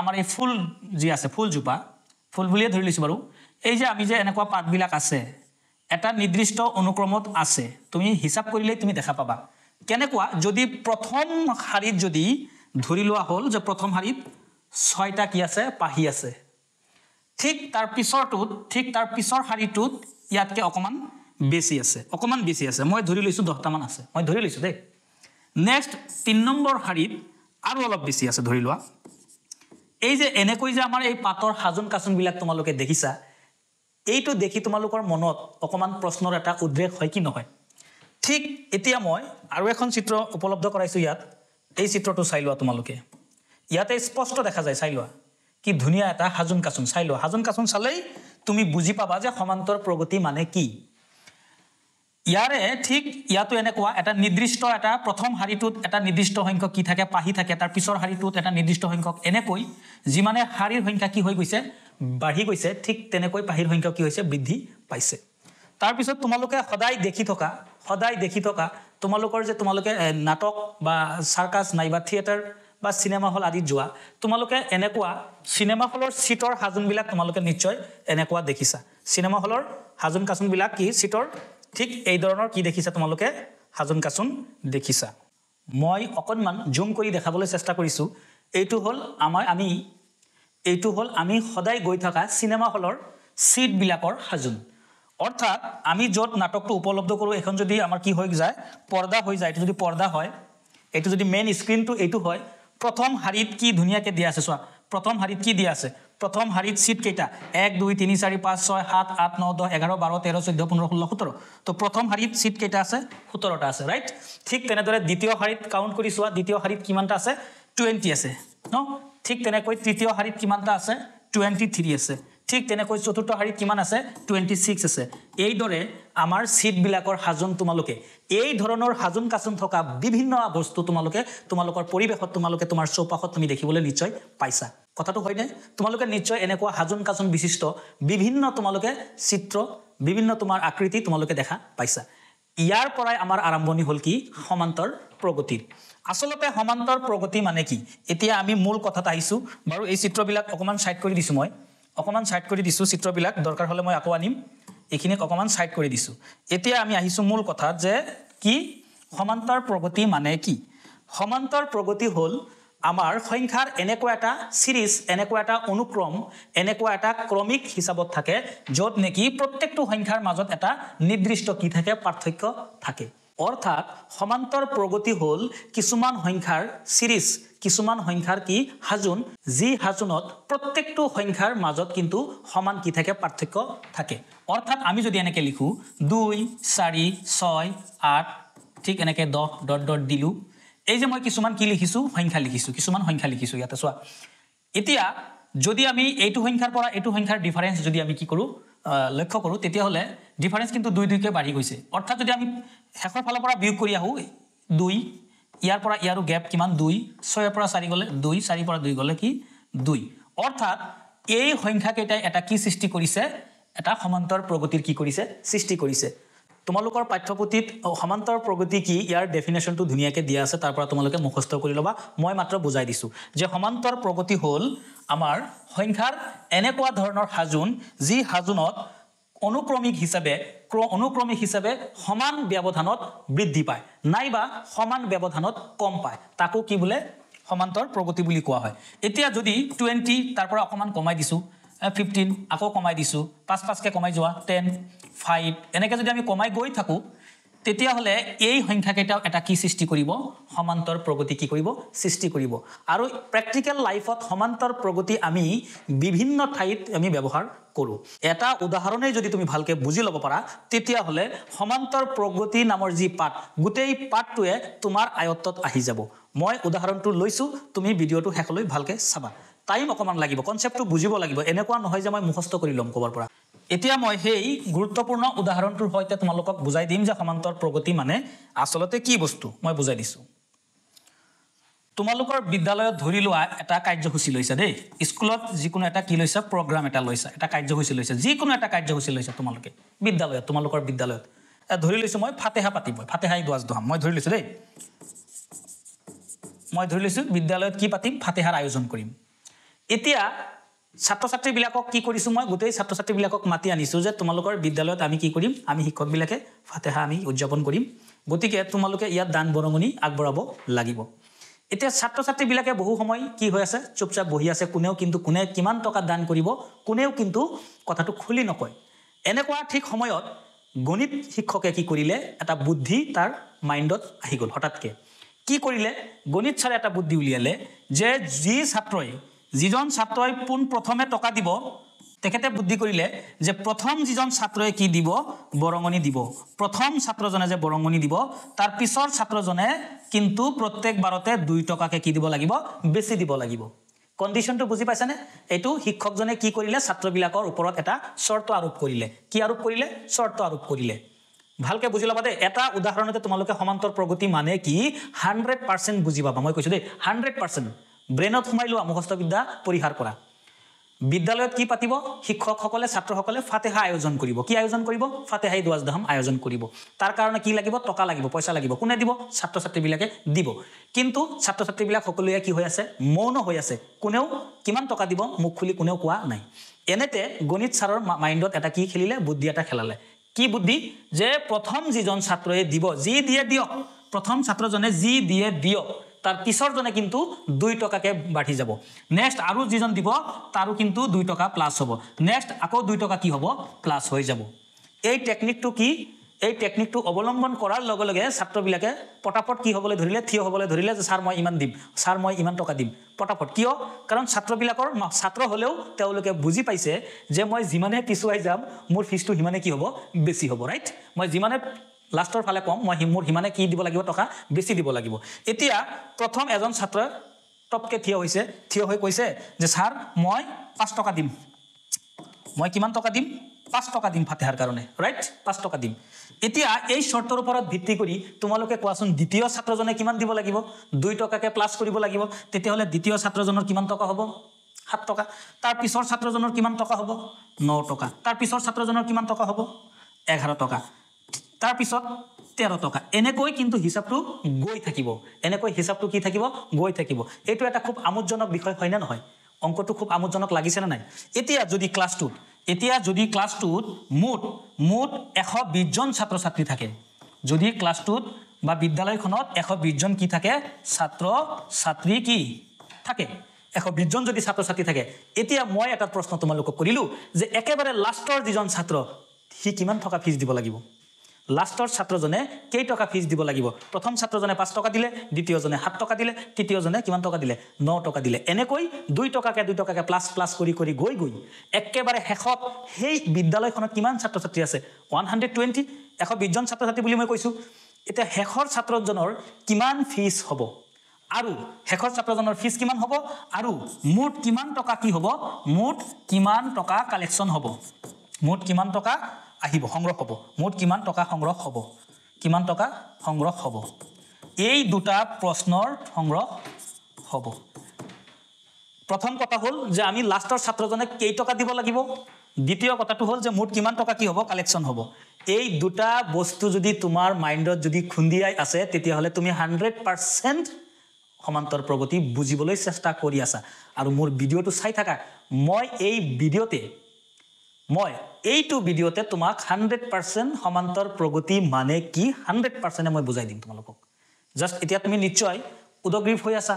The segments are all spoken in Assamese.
আমাৰ এই ফুল যি আছে ফুলজোপা ফুল বুলিয়ে ধৰি লৈছো বাৰু এই যে আমি যে এনেকুৱা পাতবিলাক আছে এটা নিৰ্দিষ্ট অনুক্ৰমত আছে তুমি হিসাব কৰিলে তুমি দেখা পাবা কেনেকুৱা যদি প্ৰথম শাৰীত যদি ধৰি লোৱা হল যে প্ৰথম শাৰীত 6টা কি আছে পাহি আছে ঠিক তাৰ পিছৰ শাৰীটোত ইয়াতকে অকমান বেছি আছে মই ধৰি লৈছো 10টা মান আছে মই ধৰি লৈছো দেই নেক্সট 3 নম্বৰ শাৰীত আৰু অলপ বেছি আছে ধৰি লোৱা এই যে এনেকৈ যে আমাৰ এই পাতৰ হাজুন কাচুন বিলাক তোমালোকে দেখিছা এইটো দেখি তোমালোকৰ মনত অকমান প্ৰশ্নৰ এটা উদ্ৰেক হয় কি নহয় ঠিক এতিয়া মই আৰু এখন চিত্ৰ উপলব্ধ কৰাইছো ইয়াত এই চিত্ৰটো চাই লোৱা তোমালোকে ইয়াতে স্পষ্ট দেখা যায় চাই লোৱা কি ধুনিয়া এটা হাজুন কাচুন চাই লোৱা হাজুন কাচুন চালেই তুমি বুজি পাবা যে সমান্তৰ প্ৰগতি মানে কি ইয়াৰে ঠিক ইয়াতো এনেকুৱা এটা নিৰ্দিষ্ট এটা প্ৰথম শাৰীটোত এটা নিৰ্দিষ্ট সংখ্যক কি থাকে পাহি থাকে তাৰ পিছৰ শাৰীটোত এটা নিৰ্দিষ্ট সংখ্যক এনেকৈ যিমানে শাৰীৰ সংখ্যা কি হৈ গৈছে বাঢ়ি গৈছে ঠিক তেনেকৈ পাহিৰ সংখ্যা কি হৈছে বৃদ্ধি পাইছে তাৰ পিছত তোমালোকে সদায় দেখি থকা তোমালোকৰ যে তোমালোকে নাটক বা সাৰ্কাস নাইবা থিয়েটাৰ বা সিনেমা হল আদি যোৱা তোমালোকে এনেকুৱা সিনেমা হলৰ সিটৰ হাজুন বিলাক তোমালোকে নিশ্চয় এনেকুৱা দেখিছা সিনেমা হলৰ হাজুন কাচুন বিলাক কি সিটৰ ঠিক এই ধৰণৰ কি দেখিছা তোমালোকে হাজুন কাচুন দেখিছা মই অকনমান জুম কৰি দেখাবলৈ চেষ্টা কৰিছো এইটো হল আমি সদায় গৈ থকা সিনেমা হলৰ সিট বিলাকৰ হাজুন অৰ্থাৎ আমি যত নাটকটো উপলব্ধ কৰো এখন যদি আমাৰ কি হৈ যায় পৰ্দা হৈ যায় যদি পৰ্দা হয় এটো যদি মেইন স্ক্ৰিনটো এইটো হয় প্ৰথম শাৰীত কি ধুনিয়াকে দিয়া আছে চোৱা প্ৰথম শাৰীত কি দিয়া আছে প্ৰথম শাৰীত সিট কেইটা 1 2 3 4 5 6 7 8 9 10 11 12 13 14 15 16 17 তো প্ৰথম শাৰীত সিট কেইটা আছে 17টা আছে ৰাইট ঠিক তেনেদৰে দ্বিতীয় শাৰীত কাউন্ট কৰি চোৱা দ্বিতীয় শাৰীত কিমানটা আছে 20 আছে ন ঠিক তেনেকৈ তৃতীয় শাৰীত কিমানটা আছে 23 আছে ঠিক তেনেকৈ চতুৰ্থ শাৰীত কিমান আছে 26 আছে এই দৰে আমাৰ সিট বিলাকৰ হাজুন তোমালোকে এই ধৰণৰ হাজুন কাচুন থকা বিভিন্ন বস্তু তোমালোকৰ পৰিবেশত তোমালোকে তোমাৰ চৌপাশত তুমি দেখিবলৈ নিশ্চয় পাইছা কথাটো হয় নে তোমালোকে নিশ্চয় এনেকুৱা হাজুন কাচুন বিশিষ্ট বিভিন্ন তোমালোকে চিত্ৰ বিভিন্ন তোমাৰ আকৃতি তোমালোকে দেখা পাইছা ইয়াৰ পৰাই আমাৰ আৰম্ভণি হল কি সমান্তৰ প্ৰগতি আসলতে সমান্তৰ প্ৰগতি মানে কি এতিয়া আমি মূল কথাত আহিছো বাৰু এই চিত্ৰবিলাক অকমান সাইড কৰি দিছো মই অকমান সাইড কৰি দিছো চিত্ৰবিলাক দৰকাৰ হলে মই আকৌ আনিম এখিনিক অকমান সাইড কৰি দিছো এতিয়া আমি আহিছো মূল কথা যে কি সমান্তৰ প্ৰগতি মানে কি সমান্তৰ প্ৰগতি হল আমাৰ সংখ্যাৰ এনেকুৱা এটা সিৰিজ এনেকুৱা এটা অনুক্ৰম এনেকুৱা এটা ক্ৰমিক হিচাপত থাকে যত নেকি প্ৰত্যেকটো সংখ্যাৰ মাজত এটা নিৰ্দিষ্ট কি থাকে পাৰ্থক্য থাকে অৰ্থাৎ সমান্তৰ প্ৰগতি হল কিছুমান সংখ্যাৰ সিৰিজ কিছুমান সংখ্যাৰ কি হাজুন যি হাজুনত প্ৰত্যেকটো সংখ্যাৰ মাজত কিন্তু সমান কি থাকে পাৰ্থক্য থাকে অৰ্থাৎ আমি যদি এনেকে লিখো 2 4 6 8 ঠিক এনেকে 10 ডট ডট দিলু এই যে মই কিছুমান কি লিখিছো কিছুমান সংখ্যা লিখিছো ইয়াতে চোৱা এতিয়া যদি আমি এইটো সংখ্যাৰ পৰা এইটো সংখ্যাৰ ডিফাৰেন্স যদি আমি কি কৰো লক্ষ্য কৰো তেতিয়া হলে ডিফাৰেন্স কিন্তু 2 কে বাঢ়ি গৈছে অৰ্থাৎ যদি আমি হেকৰ ফালৰ পৰা বিয়োগ কৰি আহো 2 ইয়াৰ পৰা ইয়াৰো গ্যাপ কিমান 2 6 পৰা 4 গলে 2 4 পৰা 2 গলে কি 2 অৰ্থাৎ এই সংখ্যা কেইটা এটা কি সৃষ্টি কৰিছে এটা সমান্তৰ প্ৰগতিৰ কি কৰিছে সৃষ্টি কৰিছে তোমালোকৰ পাঠ্যপুথিত সমান্তৰ প্ৰগতি কি ইয়াৰ ডেফিনেশনটো ধুনিয়াকে দিয়া আছে তাৰ পৰা তোমালোকে মুখস্থ কৰি লবা মই মাত্ৰ বুজাই দিছো যে সমান্তৰ প্ৰগতি হল আমাৰ সংখ্যাৰ এনেকুৱা ধৰণৰ হাজুন যি হাজুনত অনুক্ৰমিক হিচাপে সমান ব্যৱধানত বৃদ্ধি পায় নাইবা সমান ব্যৱধানত কম পায় তাকো কি বোলে সমান্তৰ প্ৰগতি বুলি কোৱা হয় এতিয়া যদি 20 তাৰ পৰা অকমান কমাই দিছো 15 আকৌ কমাই দিছো 5 কে কমাই যোৱা 10 5 এনেকে যদি আমি কমাই গৈ থাকো তেতিয়া হলে এই সংখ্যা কেইটা এটা কি সৃষ্টি কৰিব সমান্তৰ প্ৰগতি কি কৰিব সৃষ্টি কৰিব আৰু প্ৰ্যাকটিক্যাল লাইফত সমান্তৰ প্ৰগতি আমি বিভিন্ন ঠাইত আমি ব্যৱহাৰ কৰো এটা উদাহৰণে যদি তুমি ভালকে বুজি লব পাৰা তেতিয়া হলে সমান্তৰ প্ৰগতি নামৰ যি পাঠ গুটেই পাঠটোৱে তোমাৰ আয়ত্তত আহি যাব মই উদাহৰণটো লৈছো তুমি ভিডিওটো হেকলৈ ভালকে চাবা টাইম অকমান লাগিব কনসেপ্টটো বুজিব লাগিব এনেকুৱা নহয় যে মই মুখস্থ কৰি লম কবৰ পৰা এতিয়া মই হেই গুৰুত্বপূৰ্ণ উদাহৰণটোৰ হৈতে তোমালোকক বুজাই দিম যে সমান্তৰ প্ৰগতি মানে আসলতে কি বস্তু মই বুজাই দিছো তোমালোকৰ বিদ্যালয়ত ধৰি লোৱা এটা কাৰ্যসূচী লৈছা দেই স্কুলত যিকোনো এটা কি লৈছা প্ৰগ্ৰাম এটা লৈছা এটা কাৰ্যসূচী লৈছা যিকোনো এটা কাৰ্যসূচী লৈছা তোমালোকে বিদ্যালয়ত তোমালোকৰ বিদ্যালয়ত ধৰি লৈছো মই ফাতেহা পাতিব ফাতেহাই দুৱাজ দহাম মই ধৰি লৈছো দেই মই ধৰি লৈছো বিদ্যালয়ত কি পাতিম ফাতেহাৰ আয়োজন কৰিম এতিয়া ছাত্ৰ ছাত্ৰীবিলাকক কি কৰিছো মই গোটেই ছাত্ৰ ছাত্ৰীবিলাকক মাতি আনিছো যে তোমালোকৰ বিদ্যালয়ত আমি কি কৰিম আমি শিক্ষকবিলাকে ফাতেহা আমি উদযাপন কৰিম গতিকে তোমালোকে ইয়াত দান বৰঙণি আগবঢ়াব লাগিব এতিয়া ছাত্ৰ ছাত্ৰীবিলাকে বহু সময় কি হৈ আছে চুপচাপ বহি আছে কোনে কিমান টকা দান কৰিব কোনেও কিন্তু কথাটো খুলি নকয় এনেকুৱা ঠিক সময়ত গণিত শিক্ষকে কি কৰিলে এটা বুদ্ধি তাৰ মাইণ্ডত আহি গ'ল হঠাৎকে কি কৰিলে গণিত ছাৰে এটা বুদ্ধি উলিয়ালে যে যিজন ছাত্ৰই পোন প্ৰথমে টকা দিব তেখেতে বুদ্ধি কৰিলে যে প্ৰথম যিজন ছাত্ৰই কি দিব বৰঙণি দিব প্ৰথম ছাত্ৰজনে যে বৰঙণি দিব তাৰ পিছৰ ছাত্ৰজনে কিন্তু প্ৰত্যেক বাৰতে 2 টকাকে কি দিব লাগিব বেছি দিব লাগিব কন্ডিশনটো বুজি পাইছানে এইটো শিক্ষকজনে কি কৰিলে ছাত্ৰবিলাকৰ ওপৰত এটা শৰ্ত আৰোপ কৰিলে কি আৰোপ কৰিলে শৰ্ত আৰোপ কৰিলে ভালকে বুজি লবা দে এটা উদাহৰণতে তোমালোকে সমান্তৰ প্ৰগতি মানে কি 100% বুজি পাবা মই কৈছো দে 100% ব্ৰেনত সোমাই লোৱা মুখস্থ বিদ্যা পৰিহাৰ কৰা বিদ্যালয়ত কি পাতিব শিক্ষকসকলে ছাত্ৰসকলে ফাতেহা আয়োজন কৰিব কি আয়োজন কৰিব ফাতেহাই দুৱাজদাম আয়োজন কৰিব তাৰ কাৰণে কি লাগিব টকা লাগিব পইচা লাগিব কোনে দিব ছাত্ৰ ছাত্ৰীবিলাকে দিব কিন্তু ছাত্ৰ ছাত্ৰীবিলাক সকলোৱে কি হৈ আছে মৌন হৈ আছে কোনেও কিমান টকা দিব মুখ খুলি কোনেও কোৱা নাই এনেতে গণিত ছাৰৰ মাইণ্ডত এটা কি খেলিলে বুদ্ধি এটা খেলালে কি বুদ্ধি যে প্ৰথম যিজন ছাত্ৰয়ে দিব যি দিয়ে দিয়ক প্ৰথম ছাত্ৰজনে যি দিয়ে দিয়ক তাৰ পিছৰজনে কিন্তু 2 টকাকে বাঢ়ি যাব নেক্সট আৰু যিজন দিব তাৰো কিন্তু 2 টকা প্লাস হ'ব নেক্সট আকৌ 2 টকা কি হ'ব প্লাস হৈ যাব এই টেকনিকটো কি এই টেকনিকটো অৱলম্বন কৰাৰ লগে লগে ছাত্ৰবিলাকে পটাপট কি হ'বলৈ ধৰিলে থিয় হ'বলৈ ধৰিলে যে স্যাৰ মই ইমান দিম স্যাৰ মই ইমান টকা দিম পটাপট কিয় কাৰণ ছাত্ৰবিলাকৰ ছাত্ৰ হলেও তেওঁলোকে বুজি পাইছে যে মই যিমানে পিছুৱাই যাম মোৰ ফিজটো হিমানে কি হ'ব বেছি হ'ব ৰাইট মই যিমানে লাষ্টৰ ফালে কম মই মোৰ হিমানে কি দিব লাগিব টকা বেছি দিব লাগিব এতিয়া প্ৰথম এজন ছাত্ৰ টপকে থিয় হৈ কৈছে যে স্যাৰ মই 5 টকা দিম মই কিমান টকা দিম 5 টকা দিম ফাতেহাৰ কাৰণে ৰাইট 5 টকা দিম এতিয়া এই শৰ্তৰ ওপৰত ভিত্তি কৰি তোমালোকে কোৱাচোন দ্বিতীয় ছাত্ৰজনে কিমান দিব লাগিব 2 টকাকে প্লাস কৰিব লাগিব তেতিয়া হলে দ্বিতীয় ছাত্ৰজনৰ কিমান টকা হ'ব 7 টকা তাৰ পিছৰ ছাত্ৰজনৰ কিমান টকা হ'ব 9 টকা তাৰ পিছৰ ছাত্ৰজনৰ কিমান টকা হ'ব 11 টকা তাৰ পিছত 13 টকা এনেকৈ কিন্তু হিসাবটো গৈ থাকিব এনেকৈ হিসাবটো কি থাকিব গৈ থাকিব এইটো এটা খুব আমোদজনক বিষয় হয় না নহয় অংকটো খুব আমোদজনক লাগিছে না নাই এতিয়া যদি ক্লাস 2 মুঠ 120 জন ছাত্ৰ ছাত্ৰী থাকে যদি ক্লাস 2 বা বিদ্যালয়খনত 120 জন কি থাকে ছাত্ৰ ছাত্ৰী কি থাকে 120 জন যদি ছাত্ৰ ছাত্ৰী থাকে এতিয়া মই এটা প্ৰশ্ন তোমালোকক কৰিলো যে একেবাৰে লাষ্টৰ যিজন ছাত্ৰ হি কিমান টকা ফিজ দিব লাগিব লাষ্টৰ ছাত্ৰজনে কেই টকা ফিজ দিব লাগিব প্ৰথম ছাত্ৰজনে 5 টকা দিলে দ্বিতীয়জনে 7 টকা দিলে তৃতীয়জনে কিমান টকা দিলে 9 টকা দিলে এনেকৈ 2 টকাকে প্লাস কৰি গৈ একেবাৰে শেষত সেই বিদ্যালয়খনত কিমান ছাত্ৰ ছাত্ৰী আছে 120 120 জন ছাত্ৰ ছাত্ৰী বুলি মই কৈছো এটা শেষৰ ছাত্ৰজনৰ কিমান ফিজ হ'ব আৰু শেষৰ ছাত্ৰজনৰ ফিজ কিমান হ'ব আৰু মুঠ কিমান টকা কি হ'ব মুঠ কিমান টকা কালেকচন হ'ব মুঠ কিমান টকা আহিব সংগ্ৰহ হ'ব মুঠ কিমান টকা সংগ্ৰহ হ'ব এই দুটা প্ৰশ্নৰ সংগ্ৰহ হ'ব প্ৰথম কথা হ'ল যে আমি লাষ্টৰ ছাত্ৰজনে কেই টকা দিব লাগিব দ্বিতীয় কথাটো হ'ল যে মুঠ কিমান টকা কি হ'ব কালেকচন হ'ব এই দুটা বস্তু যদি তোমাৰ মাইণ্ডত যদি খুন্দিয়াই আছে তেতিয়া হলে তুমি 100% সমান্তৰ প্ৰগতি বুজিবলৈ চেষ্টা কৰি আছা আৰু মোৰ ভিডিওটো চাই থাকা মই এইটো ভিডিওতে তোমাক 100% সমান্তৰ প্ৰগতি মানে কি 100% মই বুজাই দিম তোমালোকক জাস্ট এতিয়া তুমি নিশ্চয় উদগ্ৰীৱ হৈ আছা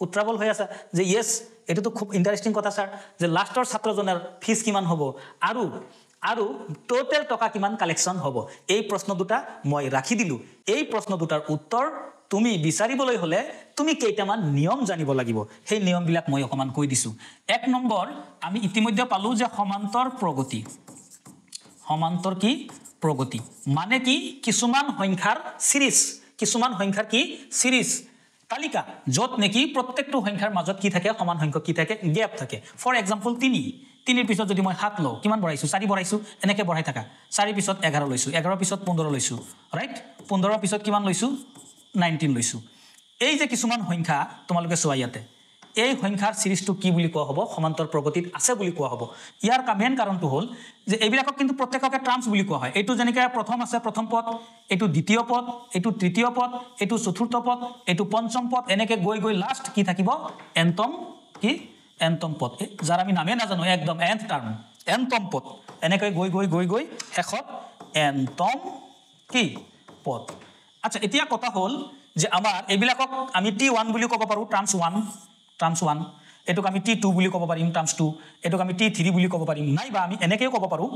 উত্ৰাবল হৈ আছা যে ইয়েস এটো তো খুব ইন্টাৰেস্টিং কথা স্যাৰ যে লাষ্টৰ ছাত্ৰজনৰ ফিজ কিমান হ'ব আৰু টোটাল টকা কিমান কালেকচন হ'ব এই প্ৰশ্ন দুটা মই ৰাখি দিলো এই প্ৰশ্ন দুটাৰ উত্তৰ তুমি বিচাৰিবলৈ হলে তুমি কেইটামান নিয়ম জানিব লাগিব সেই নিয়মবিলাক মই অকমান কৈ দিছো এক নম্বৰ আমি ইতিমধ্যে পালো যে সমান্তৰ কি প্ৰগতি মানে কি কিছুমান সংখ্যাৰ সিৰিজ তালিকা যত নেকি প্ৰত্যেকটো সংখ্যাৰ মাজত কি থাকে সমান সংখ্যক কি থাকে গ্যাপ থাকে ফৰ এক্সাম্পল 3 পিছত যদি মই 7 লও কিমান বঢ়াইছো 4 বঢ়াইছো এনেকে বঢ়াই থাকা 4 পিছত 11 লৈছো 11 পিছত 15 লৈছো ৰাইট 15 পিছত কিমান লৈছো 19 লৈছো এই যে কিছুমান সংখ্যা তোমালোকে চোৱা ইয়াতে এই সংখ্যাৰ সিৰিজটো কি বুলি কোৱা হ'ব সমান্তৰ প্ৰগতিত আছে বুলি কোৱা হ'ব ইয়াৰ মেইন কাৰণটো হ'ল যে এইবিলাকক কিন্তু প্ৰত্যেককে ট্ৰামছ বুলি কোৱা হয় এইটো যেনেকৈ প্ৰথম আছে প্ৰথম পদ এইটো দ্বিতীয় পদ এইটো তৃতীয় পদ এইটো চতুৰ্থ পদ এইটো পঞ্চম পদ এনেকৈ গৈ লাষ্ট কি থাকিব এনতম পদ যাৰ আমি নামে নাজানো একদম এন্থ টাৰ্ম এনতম পদ এনেকৈ গৈ গৈ গৈ গৈ শেষত এনতম কি পদ আচ্ছা এতিয়া কথা হ'ল যে আমাৰ এইবিলাকক আমি T1 বুলি ক'ব পাৰোঁ টাৰ্মছ 1 এটোক আমি T2 বুলি ক'ব পাৰিম টাৰ্মছ 2 এটোক আমি T3 বুলি ক'ব পাৰিম নাইবা আমি এনেকৈ ক'ব পাৰোঁ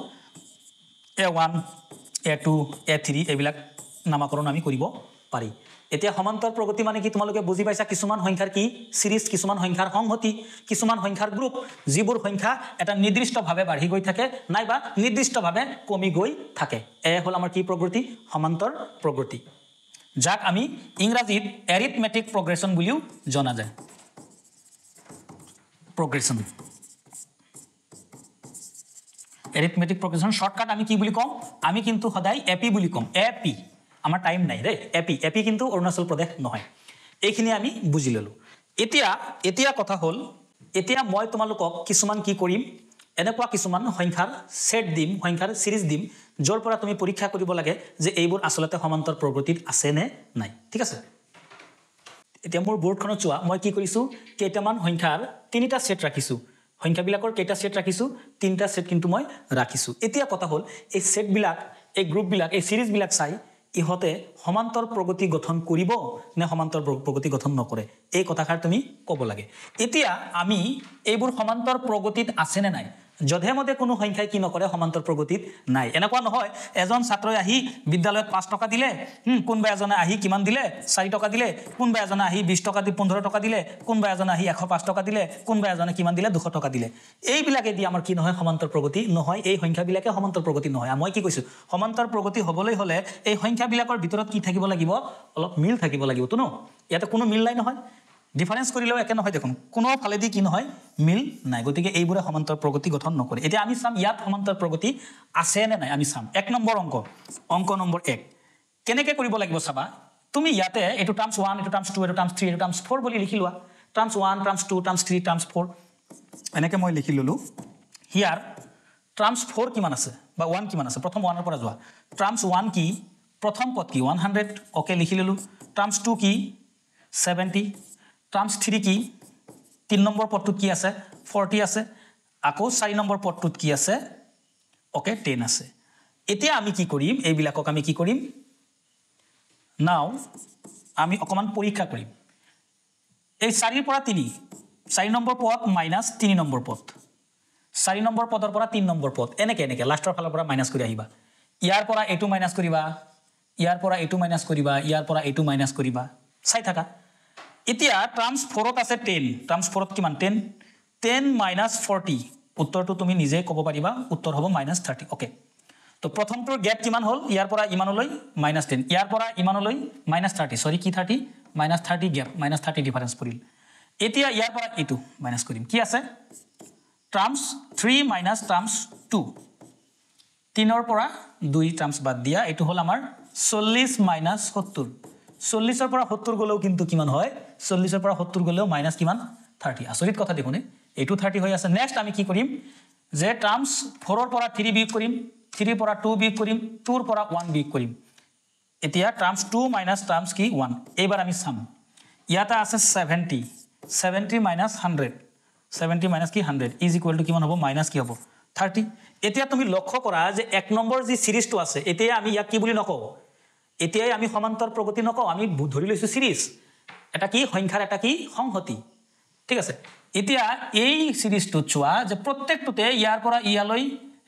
A1 A2 A3 এইবিলাক নামকৰণ আমি কৰিব পাৰি এতিয়া সমান্তৰ প্ৰগতি মানে কি তোমালোকে বুজি পাইছা কিছুমান সংখ্যাৰ কি সিৰিজ কিছুমান সংখ্যাৰ সংহতি কিছুমান সংখ্যাৰ গ্ৰুপ যিবোৰ সংখ্যা এটা নিৰ্দিষ্টভাৱে বাঢ়ি গৈ থাকে নাইবা নিৰ্দিষ্টভাৱে কমি গৈ থাকে এ হ'ল আমাৰ কি প্ৰগতি সমান্তৰ প্ৰগতি যাক আমি ইংৰাজীত এৰিথমেটিক প্ৰগ্ৰেছন বুলিও জনা যায় progression arithmetic progression shortcut আমি কি বুলি কম আমি কিন্তু সদায় এপি বুলি কম এপি আমাৰ টাইম নাই ৰে এপি কিন্তু অৰুণাচল প্ৰদেশ নহয় এইখিনি আমি বুজি ললো এতিয়া কথা হ'ল এতিয়া মই তোমালোকক কিছুমান কি কৰিম এনেকুৱা কিছুমান সংখ্যাৰ সেট দিম সংখ্যাৰ সিৰিজ দিম যৰ পৰা তুমি পৰীক্ষা কৰিব লাগে যে এইবোৰ আসলতে সমান্তৰ প্ৰগতিত আছে নে নাই ঠিক আছে এতিয়া মোৰ বোৰ্ডখনত চোৱা মই কি কৰিছো কেইটামান সংখ্যাৰ তিনিটা সেট ৰাখিছো সংখ্যাবিলাকৰ কেইটা সেট ৰাখিছো তিনিটা সেট কিন্তু মই ৰাখিছো এতিয়া কথা হ'ল এই সেটবিলাক এই গ্ৰুপবিলাক এই সিৰিজবিলাক চাই ইহতে সমান্তৰ প্ৰগতি গঠন কৰিব নে সমান্তৰ প্ৰগতি গঠন নকৰে এই কথাষাৰ তুমি ক'ব লাগে এতিয়া আমি এইবোৰ সমান্তৰ প্ৰগতিত আছে নে নাই যধে মধে কোনো সংখ্যাই কি নকৰে সমান্তৰ প্ৰগতিত নাই এনেকুৱা নহয় এজন ছাত্ৰই আহি বিদ্যালয়ত 5 টকা দিলে কোনবা এজনে আহি কিমান দিলে 4 টকা দিলে কোনবা এজনে আহি 20 টকা দি 15 টকা দিলে কোনবা এজনে আহি 105 টকা দিলে কোনবা এজনে কিমান দিলে 200 টকা দিলে এইবিলাকে দি আমাৰ কি নহয় সমান্তৰ প্ৰগতি নহয় এই সংখ্যাবিলাকে সমান্তৰ প্ৰগতি নহয় মই কি কৈছো সমান্তৰ প্ৰগতি হ'বলৈ হলে এই সংখ্যাবিলাকৰ ভিতৰত কি থাকিব লাগিব অলপ মিল থাকিব লাগিব তো ন ইয়াতে কোনো মিল নাই নহয় ডিফারেন্স কৰিলেও একে নহয় দেখোন কোনো ফালেদি কি নহয় মিল নাই গতিকে এইবোৰে সমান্তৰ প্ৰগতি গঠন নকৰে এতিয়া আমি চাম ইয়াত সমান্তৰ প্ৰগতি আছে নে নাই আমি চাম এক নম্বৰ অংক নম্বৰ 1 কেনেকৈ কৰিব লাগিব চাবা তুমি ইয়াতে এটো টাৰ্মছ 1 এটো টাৰ্মছ 2 এটো টাৰ্মছ 3 এটো টাৰ্মছ 4 বুলি লিখি লোৱা টাৰ্মছ 1 টাৰ্মছ 2 টাৰ্মছ 3 টাৰ্মছ 4 এনেকৈ মই লিখি ললো হিয়াৰ টাৰ্মছ 4 কিমান আছে বা 1 কিমান আছে প্ৰথম 1 ৰ পৰা যোৱা টাৰ্মছ 1 কি প্ৰথম পদ কি 100 ওকে লিখি ললো টাৰ্মছ 2 কি 70 টাৰ্মছ 3 কি 3 নম্বৰ পদটোত কি আছে 40 আছে আকৌ 4 নম্বৰ পদটোত কি আছে ওকে 10 আছে এতিয়া আমি কি কৰিম এইবিলাকক আমি কি কৰিম নাও আমি অকমান পৰীক্ষা কৰিম এই 4 ৰ পৰা 3 4 নম্বৰ পদ মাইনাস 3 নম্বৰ পদ 4 নম্বৰ পদৰ পৰা 3 নম্বৰ পদ এনেকে লাষ্টৰ ফালৰ পৰা মাইনাস কৰি আহিবা ইয়াৰ পৰা এটো মাইনাস কৰিবা ইয়াৰ পৰা এটো মাইনাস কৰিবা ইয়াৰ পৰা এটো মাইনাস কৰিবা চাই থাকা এতিয়া টাৰ্মছ 4 ত আছে 10 টাৰ্মছ 4 ত কিমান 10 মাইনাস 40 উত্তৰটো তুমি নিজে ক'ব পাৰিবা উত্তৰ হ'ব -30 ওকে তো প্ৰথমটোৰ গ্যাপ কিমান হ'ল ইয়াৰ পৰা ইমানলৈ -10 ইয়াৰ পৰা ইমানলৈ -30 সৰি কি 30 -30 গ্যাপ -30 ডিফাৰেন্স পৰিল এতিয়া ইয়াৰ পৰা এটো মাইনাস কৰিম কি আছে টাৰ্মছ 3 মাইনাস টাৰ্মছ 2 3 ৰ পৰা 2 টাৰ্মছ বাদ দিয়া এটো হ'ল আমাৰ 40 মাইনাস 70 40 ৰ পৰা 70 গলেও কিন্তু কিমান হয় 40 ৰ পৰা 70 গলেও মাইনাস কিমান 30 আচৰিত কথা দেখুনে এটো 30 হৈ আছে নেক্সট আমি কি কৰিম যে টাৰ্মছ 4 ৰ পৰা 3 বিয়োগ কৰিম 3 ৰ পৰা 2 বিয়োগ কৰিম 2 ৰ পৰা 1 বিয়োগ কৰিম এতিয়া টাৰ্মছ 2 মাইনাস টাৰ্মছ কি 1 এইবাৰ আমি চাম ইয়াতে আছে 70 মাইনাস 100 70 মাইনাস কি 100 ইজ ইকুৱেল টু কিমান হ'ব মাইনাস কি হ'ব 30 এতিয়া তুমি লক্ষ্য কৰা যে এক নম্বৰ যি সিৰিজটো আছে এতিয়া আমি ইয়াক কি বুলি নকও এতিয়াই আমি সমান্তৰ প্ৰগতি নকও আমি ধৰি লৈছো সিৰিজ এটা কি সংখ্যাৰ এটা কি সংহতি ঠিক আছে এতিয়া এই সিৰিজটো চোৱা যে প্ৰত্যেকটোতে ইয়াৰ পৰা ইয়ালৈ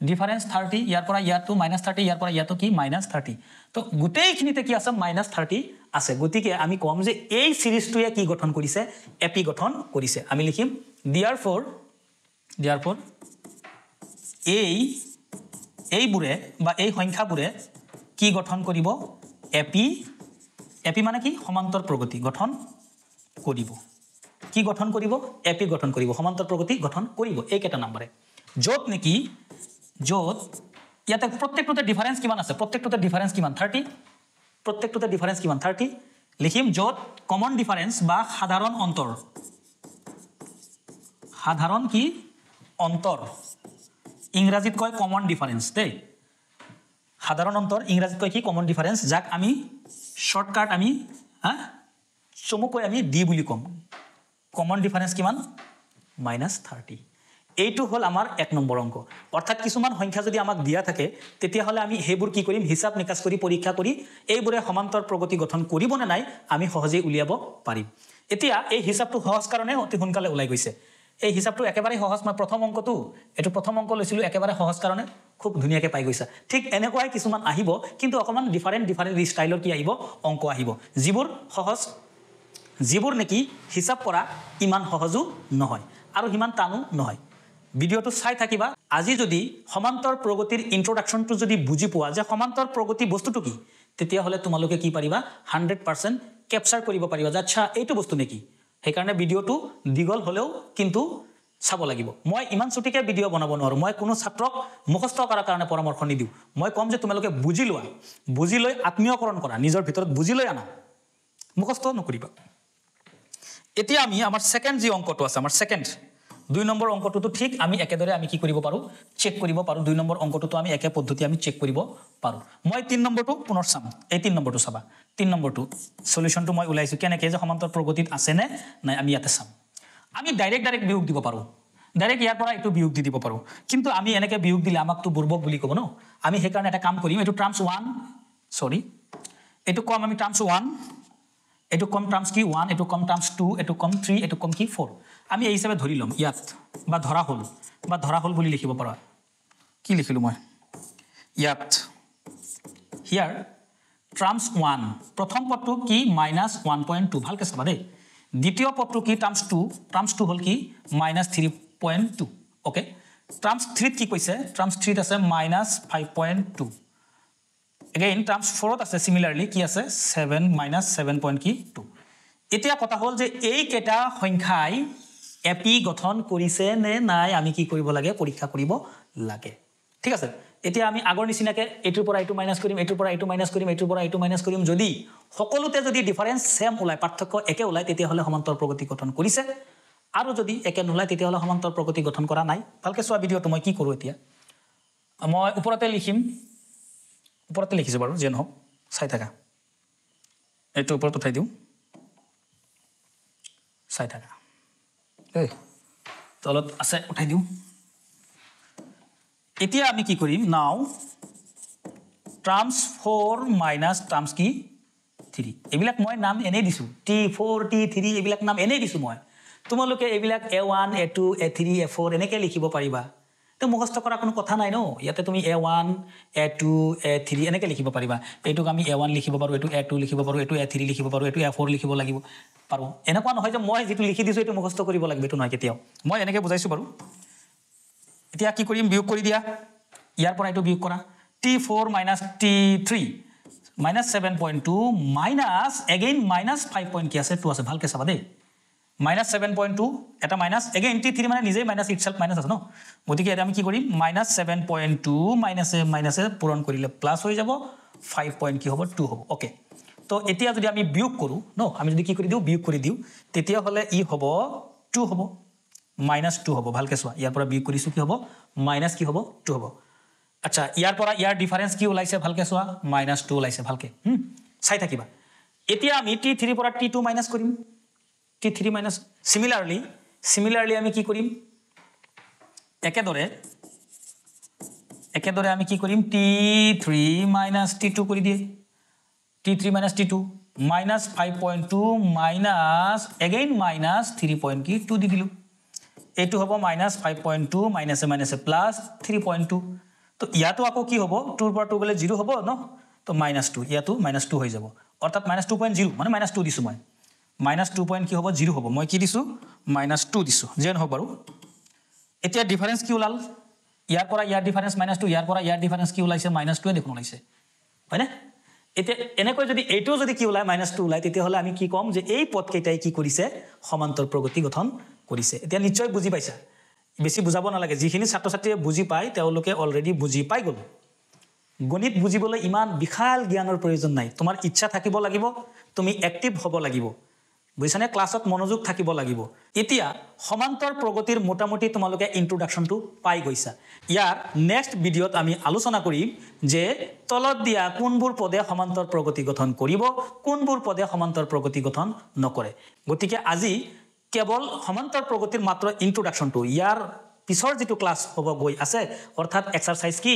ডিফাৰেন্স 30 ইয়াৰ পৰা ইয়াটো -30 ইয়াৰ পৰা ইয়াটো কি -30 তো গোটেইখিনিতে কি আছে -30 আছে গতিকে আমি কম যে এই সিৰিজটোৱে কি গঠন কৰিছে এপি গঠন কৰিছে আমি লিখিম therefore এইবোৰে বা এই সংখ্যাবোৰে কি গঠন কৰিব এপি মানে কি সমান্তৰ প্ৰগতি গঠন কৰিব কি গঠন কৰিব এপি গঠন কৰিব সমান্তৰ প্ৰগতি গঠন কৰিব এই কেটা নম্বৰে যত নেকি যত ইয়াতে প্ৰত্যেকটোতে ডিফাৰেন্স কিমান আছে প্ৰত্যেকটোতে ডিফাৰেন্স কিমান 30 প্ৰত্যেকটোতে ডিফাৰেন্স কিমান 30 লিখিম যত কমন ডিফাৰেন্স বা সাধাৰণ কি অন্তৰ ইংৰাজীত কয় কমন ডিফাৰেন্স দেই সাধাৰণ অন্তৰ ইংৰাজীত কয় কি কমন ডিফাৰেন্স যাক আমি শৰ্টকাট আমি চমুকৈ আমি ডি বুলি কম কমন ডিফাৰেন্স কিমান -30 এইটো হল আমাৰ 1 নম্বৰ অংক অৰ্থাৎ কিছুমান সংখ্যা যদি আমাক দিয়া থাকে তেতিয়া হলে আমি হেবোৰ কি কৰিম হিসাব নিকাচ কৰি পৰীক্ষা কৰি এইবোৰে সমান্তৰ প্ৰগতি গঠন কৰিব নে নাই আমি সহজে উলিয়াব পাৰিম এতিয়া এই হিসাবটো সহজ কাৰণে অতি সোনকালে ওলাই গৈছে এই হিসাবটো একেবাৰে সহজ মই প্ৰথম অংকটো এটো প্ৰথম অংক লৈছিলো একেবাৰে সহজ কাৰণে খুব ধুনিয়াকে পাই গৈছা ঠিক এনেকুৱাই কিছুমান আহিব কিন্তু অকমান ডিফাৰেন্ট ষ্টাইলৰ কি আহিব অংক আহিব যিবোৰ সহজ যিবোৰ নেকি হিসাব কৰা ইমান সহজো নহয় আৰু হিমান টানো নহয় ভিডিওটো চাই থাকিবা আজি যদি সমান্তৰ প্ৰগতিৰ ইন্ট্ৰোডাকশনটো যদি বুজি পোৱা যে সমান্তৰ প্ৰগতি বস্তুটো কি তেতিয়া হলে তোমালোকে কি পাৰিবা 100% ক্যাপচাৰ কৰিব পাৰিবা যে আচ্ছা এইটো বস্তু নেকি সেইকাৰণে ভিডিওটো দীঘল হলেও কিন্তু চাব লাগিব মই ইমান ছুটিকে ভিডিও বনাব নোৱাৰো মই কোনো ছাত্ৰক মুখস্থ কৰাৰ কাৰণে পৰামৰ্শ নিদিও মই কম যে তোমালোকে বুজি লোৱা বুজি লৈ আত্মীয়কৰণ কৰা নিজৰ ভিতৰত বুজি লৈ আনা মুখস্থ নকৰিবা এতিয়া আমি আমাৰ সেকেন্ড জি অংকটো আছে আমাৰ সেকেন্ড 2 নম্বৰ অংকটো ঠিক আমি একেদৰে আমি কি কৰিব পাৰো চেক কৰিব পাৰো 2 নম্বৰ অংকটো আমি একে পদ্ধতি আমি চেক কৰিব পাৰো মই 3 নম্বৰটো পুনৰ চাম এই 3 নম্বৰটো চাবা 3 নম্বৰটো সলিউশনটো মই উলাইছো কেনেকৈ যে সমান্তৰ প্ৰগতিত আছে নে নাই আমি ইয়াতে চাম আমি ডাইৰেক্ট বিয়োগ দিব পাৰো ডাইৰেক্ট ইয়াৰ পৰা এটো বিয়োগ দি দিব পাৰো কিন্তু আমি এনেকৈ বিয়োগ দিলে আমাকটো বুৰ্বক বুলি ক'ব ন আমি সেই কাৰণে এটা কাম কৰিম এটো টাৰ্মস 1 সৰি এটো কম আমি টাৰ্মস 1 এটো কম টার্মস কি 1 এটো কম টার্মস 2 এটো কম 3 এটো কম কি 4 আমি এই হিসাবে ধৰি লম ইয়াত বা ধৰা হল বুলি লিখিব পাৰা কি লিখিলো মই ইয়াত হিয়াৰ টাৰ্মস 1 প্ৰথম পদটো কি -1.2 ভালকে চাবা দেই দ্বিতীয় পদটো কি টার্মস 2 হল কি -3.2 ওকে টার্মস 3 কি কৈছে টার্মস 3 আছে -5.2 again terms 4 আছে similarly কি আছে 7 -7.2 এতিয়া কথা হল যে এই কেটা সংখ্যাই এপি গঠন কৰিছে নে নাই আমি কি কৰিব লাগে পৰীক্ষা কৰিব লাগে ঠিক আছে এতিয়া আমি আগৰ নিচিনাকে এটোৰ পৰা এটো মাইনাস কৰিম এটোৰ পৰা এটো মাইনাস কৰিম এটোৰ পৰা এটো মাইনাস কৰিম যদি সকলোতে যদি ডিফাৰেন্স সেম ওলাই পাৰ্থক্য একে ওলাই তেতিয়া হলে সমান্তৰ প্ৰগতি গঠন কৰিছে আৰু যদি একে নোলাই তেতিয়া হলে সমান্তৰ প্ৰগতি গঠন কৰা নাই ভালকে চোৱা ভিডিওটো মই কি কৰো এতিয়া মই ওপৰতে লিখিম ওপৰতে লিখিছো বাৰু যেন হক চাই থাকা এটো ওপৰত উঠাই দিও চাই থাকা এই তলত আছে উঠাই দিও এতিয়া আমি কি কৰিম নাও টার্মস 4 মাইনাস টার্মস কি 3 এবিলাক মই নাম এনে দিছো t4 t3 এবিলাক নাম এনে দিছো মই তোমালোকে এবিলাক a1 a2 a3 a4 এনেকে লিখিব পাৰিবা তো মুখস্থ কৰা কোনো কথা নাই ন ইয়াতে তুমি a1 a2 a3 এনেকে লিখিব পাৰিবা এইটোক আমি a1 লিখিব পাৰো এটো a2 লিখিব পাৰো এটো a3 লিখিব পাৰো এটো a4 লিখিব লাগিব পাৰো এনেকুৱা নহয় যে মই যেটো লিখি দিছো এটো মুখস্থ কৰিব লাগিব এটো নহয় কেতিয়াও মই এনেকে বুজাইছো বাৰু এতিয়া কি কৰিম বিয়োগ কৰি দিয়া ইয়াৰ পৰা এটো বিয়োগ কৰা t4 t3 -7.2 minus again -5 point কি আছে 2 আছে ভালকে চাবা দেই -7.2 এটা মাইনাস again t3 মানে নিজে মাইনাস ইটসেলফ মাইনাস আছে ন গতিকে এটা আমি কি কৰিম -7.2 মাইনাসে পূৰণ কৰিলে প্লাস হৈ যাব 5 point কি হ'ব 2 হ'ব ওকে তো এতিয়া যদি আমি বিয়োগ কৰো ন আমি যদি কি কৰি দিও বিয়োগ কৰি দিও তেতিয়া হলে ই হ'ব 2 হ'ব -2 হ'ব ভালকে চোৱা ইয়াৰ পৰা বিয়োগ কৰিছো কি হ'ব মাইনাস কি হ'ব 2 হ'ব আচ্ছা ইয়াৰ পৰা ইয়াৰ ডিফাৰেন্স কি ওলাইছে ভালকে চোৱা -2 ওলাইছে ভালকে চাই থাকিবা এতিয়া আমি t3 পৰা t2 মাইনাস কৰিম t3 মাইনাস similarly আমি কি কৰিম একেদৰে আমি কি কৰিম t3 t2 কৰি দিয়ে t3 t2 -5.2 মাইনাস again -3.2 দি দিলো এটো হ'ব -5.2 মাইনাসে প্লাস 3.2 তো ইয়াতো আকৌ কি হ'ব 2 পৰা 2 গলে 0 হ'ব ন তো -2 ইয়াতো -2 হৈ যাব অৰ্থাৎ -2.0 মানে -2 দিছো মই -2 পইণ্ট কি হ'ব 0 হ'ব মই কি দিছো -2 দিছো যেন হ'ব বাৰু এতিয়া ডিফাৰেন্স কি ওলাল ইয়াৰ পৰা ইয়াৰ ডিফাৰেন্স -2 ইয়াৰ পৰা ইয়াৰ ডিফাৰেন্স কি ওলাইছে -2 দেখুন ওলাইছে হয়নে এতিয়া এনেকৈ যদি এইটো যদি কি ওলাই -2 ওলাই তেতিয়া হলে আমি কি কম যে এই পদ কেইটাই কি কৰিছে সমান্তৰ প্ৰগতি গঠন কৰিছে এতিয়া নিশ্চয় বুজি পাইছা বেছি বুজাব নালাগে যিখিনি ছাত্ৰ ছাত্ৰীয়ে বুজি পায় তেওঁলোকে অলৰেডি বুজি পাই গল গণিত বুজিবলৈ ইমান বিশাল জ্ঞানৰ প্ৰয়োজন নাই তোমাৰ ইচ্ছা থাকিব লাগিব তুমি এক্টিভ হ'ব লাগিব বুজিছানে ক্লাছত মনোযোগ থাকিব লাগিব এতিয়া সমান্তৰ প্ৰগতিৰ মোটামুটি তোমালোকে ইন্ট্ৰোডাকশনটো পাই গৈছা ইয়াৰ নেক্সট ভিডিওত আমি আলোচনা কৰিম যে তলত দিয়া কোনবোৰ পদে সমান্তৰ প্ৰগতি গঠন কৰিব কোনবোৰ পদে সমান্তৰ প্ৰগতি গঠন নকৰে গতিকে আজি কেৱল সমান্তৰ প্ৰগতিৰ মাত্ৰ ইন্ট্ৰডাকশ্যনটো ইয়াৰ পিছৰ যিটো ক্লাছ হ'ব গৈ আছে অৰ্থাৎ এক্সাৰসাইজ কি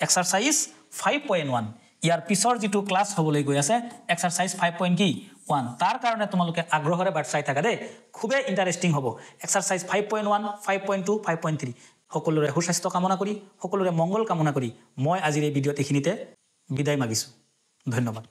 এক্সাৰসাইজ 5.1 ইয়াৰ পিছৰ যিটো ক্লাছ হ'বলৈ গৈ আছে এক্সাৰসাইজ 5.1 তাৰ কাৰণে তোমালোকে আগ্ৰহৰে বাট চাই থাকা দেই খুবেই ইন্টাৰেষ্টিং হ'ব এক্সাৰসাইজ 5.1 5.2 5.3 সকলোৰে সুস্বাস্থ্য কামনা কৰি সকলোৰে মংগল কামনা কৰি মই আজিৰ এই ভিডিঅ'ত এইখিনিতে বিদায় মাগিছো ধন্যবাদ